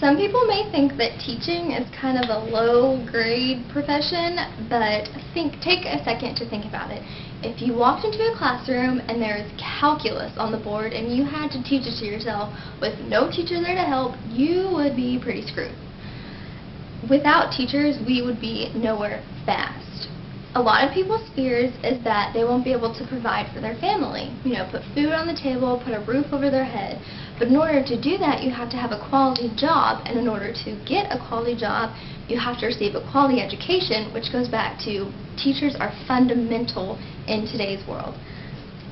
Some people may think that teaching is kind of a low-grade profession, but take a second to think about it. If you walked into a classroom and there's calculus on the board and you had to teach it to yourself with no teacher there to help, you would be pretty screwed. Without teachers, we would be nowhere fast. A lot of people's fears is that they won't be able to provide for their family. Put food on the table, put a roof over their head. But in order to do that, you have to have a quality job, and in order to get a quality job, you have to receive a quality education, which goes back to teachers are fundamental in today's world.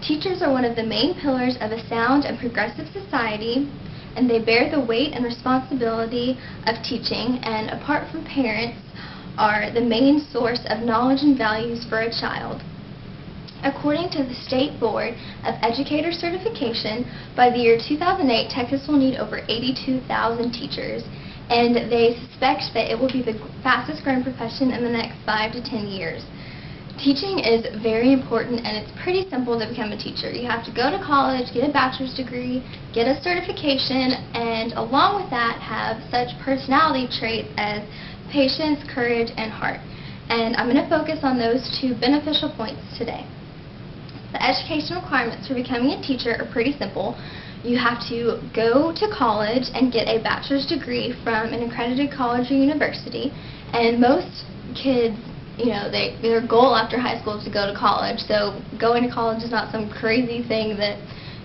Teachers are one of the main pillars of a sound and progressive society, and they bear the weight and responsibility of teaching, and apart from parents, are the main source of knowledge and values for a child. According to the State Board of Educator Certification, by the year 2008, Texas will need over 82,000 teachers, and they suspect that it will be the fastest growing profession in the next 5 to 10 years. Teaching is very important, and it's pretty simple to become a teacher. You have to go to college, get a bachelor's degree, get a certification, and along with that have such personality traits as patience, courage, and heart. And I'm going to focus on those two beneficial points today. The education requirements for becoming a teacher are pretty simple. You have to go to college and get a bachelor's degree from an accredited college or university. And most kids, their goal after high school is to go to college. So going to college is not some crazy thing that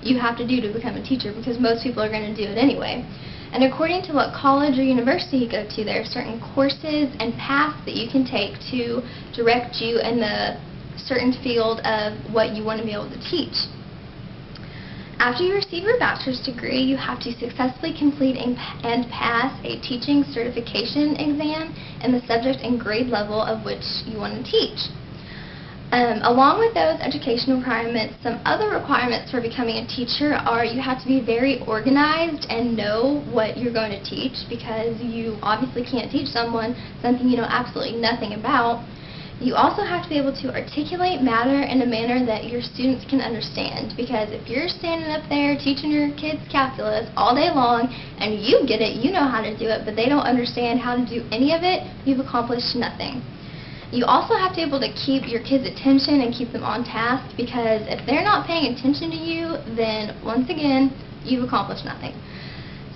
you have to do to become a teacher, because most people are going to do it anyway. And according to what college or university you go to, there are certain courses and paths that you can take to direct you in the certain field of what you want to be able to teach. After you receive your bachelor's degree, you have to successfully complete and pass a teaching certification exam in the subject and grade level of which you want to teach. Along with those education requirements, some other requirements for becoming a teacher are you have to be very organized and know what you're going to teach, because you obviously can't teach someone something you know absolutely nothing about. You also have to be able to articulate matter in a manner that your students can understand, because if you're standing up there teaching your kids calculus all day long and you get it, you know how to do it, but they don't understand how to do any of it, you've accomplished nothing. You also have to be able to keep your kids' attention and keep them on task, because if they're not paying attention to you, then once again, you've accomplished nothing.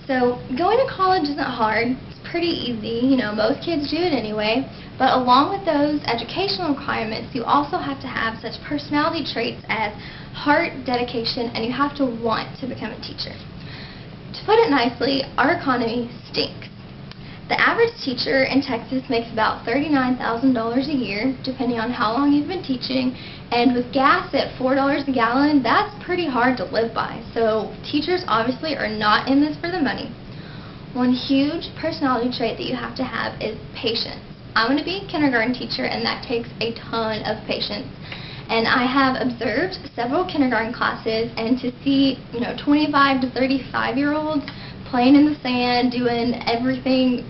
So going to college isn't hard. It's pretty easy. Most kids do it anyway. But along with those educational requirements, you also have to have such personality traits as heart, dedication, and you have to want to become a teacher. To put it nicely, our economy stinks. The average teacher in Texas makes about $39,000 a year, depending on how long you've been teaching, and with gas at $4 a gallon, that's pretty hard to live by. So teachers obviously are not in this for the money. One huge personality trait that you have to have is patience. I'm going to be a kindergarten teacher, and that takes a ton of patience. And I have observed several kindergarten classes, and to see 25 to 35-year-olds playing in the sand, doing everything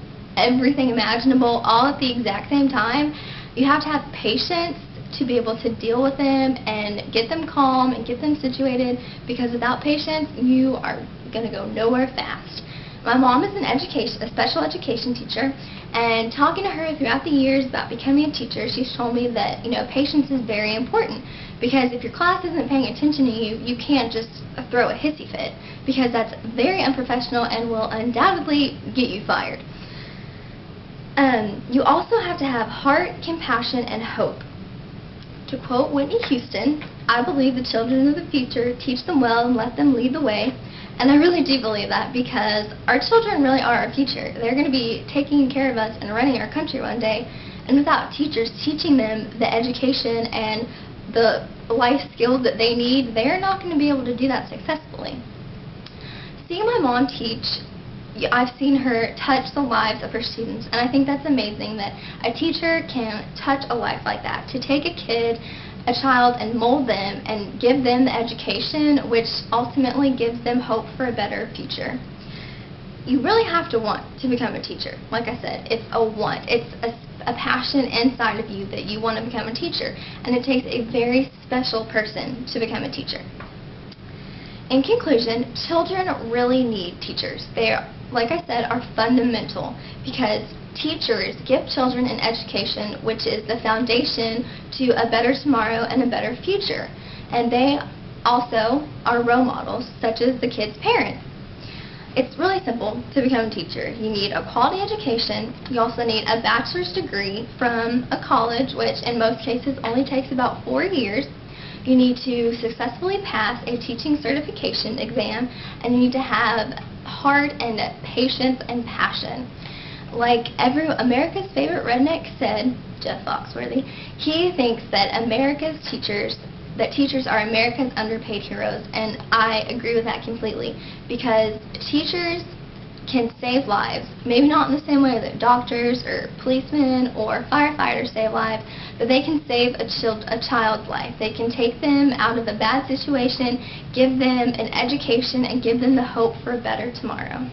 imaginable all at the exact same time, you have to have patience to be able to deal with them and get them calm and get them situated, because without patience, you are going to go nowhere fast. My mom is a special education teacher, and talking to her throughout the years about becoming a teacher, she's told me that patience is very important, because if your class isn't paying attention to you, you can't just throw a hissy fit, because that's very unprofessional and will undoubtedly get you fired. You also have to have heart, compassion, and hope. To quote Whitney Houston, "I believe the children of the future, teach them well and let them lead the way." And I really do believe that, because our children really are our future. They're going to be taking care of us and running our country one day, and without teachers teaching them the education and the life skills that they need, they're not going to be able to do that successfully. Seeing my mom teach, I've seen her touch the lives of her students, and I think that's amazing that a teacher can touch a life like that, to take a child and mold them and give them the education which ultimately gives them hope for a better future. You really have to want to become a teacher. Like I said, it's a want. It's a passion inside of you that you want to become a teacher, and it takes a very special person to become a teacher. In conclusion, children really need teachers. They, like I said, are fundamental because teachers give children an education which is the foundation to a better tomorrow and a better future. And they also are role models, such as the kids' parents. It's really simple to become a teacher. You need a quality education. You also need a bachelor's degree from a college, which in most cases only takes about 4 years. You need to successfully pass a teaching certification exam, and you need to have heart and patience and passion. Like America's favorite redneck said, Jeff Foxworthy, he thinks that teachers are America's underpaid heroes, and I agree with that completely, because teachers can save lives. Maybe not in the same way that doctors or policemen or firefighters save lives, but they can save a child's life. They can take them out of a bad situation, give them an education, and give them the hope for a better tomorrow.